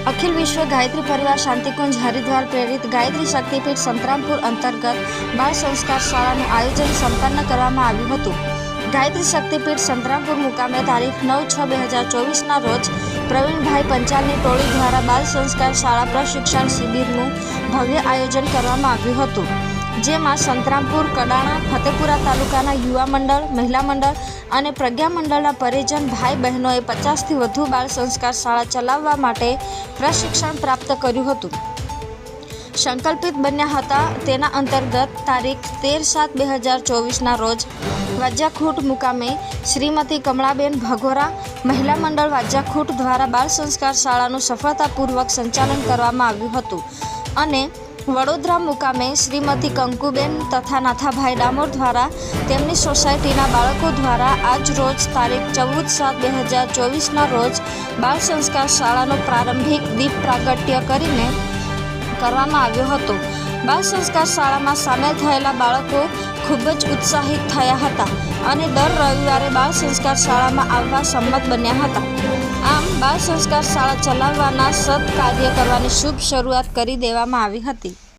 अखिल विश्व गायत्री परिवार शांतिकुंज हरिद्वार प्रेरित गायत्री शक्तिपीठ संतरामपुर अंतर्गत बाल संस्कार शाळाનું આયોજન સંપન્ન કરવામાં આવ્યું હતું। ગાયત્રી શક્તિપીઠ સંતરામપુર મુકામે તારીખ 9/6/2024ના રોજ પ્રવીણભાઈ પંચાલની ટોળી દ્વારા બાલ સંસ્કાર શાળા પ્રશિક્ષણ શિબિરનું ભવ્ય આયોજન કરવામાં આવ્યું હતું, જેમાં સંતરામપુર, કડાણા, ફતેપુરા તાલુકાના યુવા મંડળ, મહિલા મંડળ અને પ્રજ્ઞા મંડળના પરિજન ભાઈ બહેનોએ 50થી વધુ બાળ સંસ્કાર શાળા ચલાવવા માટે પ્રશિક્ષણ પ્રાપ્ત કર્યું હતું। સંકલ્પિત બન્યા હતા। તેના અંતર્ગત તારીખ 13/7/2024ના રોજ વાજ્યાખૂટ મુકામે શ્રીમતી કમળાબેન ભગોરા મહિલા મંડળ વાજ્યાખૂટ દ્વારા બાળ સંસ્કાર શાળાનું સફળતાપૂર્વક સંચાલન કરવામાં આવ્યું હતું અને વડોદરા મુકામે શ્રીમતી કંકુબેન તથા નાથાભાઈ ડામોર દ્વારા તેમની સોસાયટીના બાળકો દ્વારા આજ રોજ તારીખ 14/7/2024ના રોજ બાળ સંસ્કાર શાળાનો પ્રારંભિક દીપ પ્રાગટ્ય કરીને કરવામાં આવ્યો હતો। બાળ સંસ્કાર શાળામાં સામેલ થયેલા બાળકો ખૂબ જ ઉત્સાહિત થયા હતા અને દર રવિવારે બાળ સંસ્કાર શાળામાં આવવા સંમત બન્યા હતા। આમ બાળ સંસ્કાર શાળા ચલાવવાના સત્કાર્ય કરવાની શુભ શરૂઆત કરી દેવામાં આવી હતી।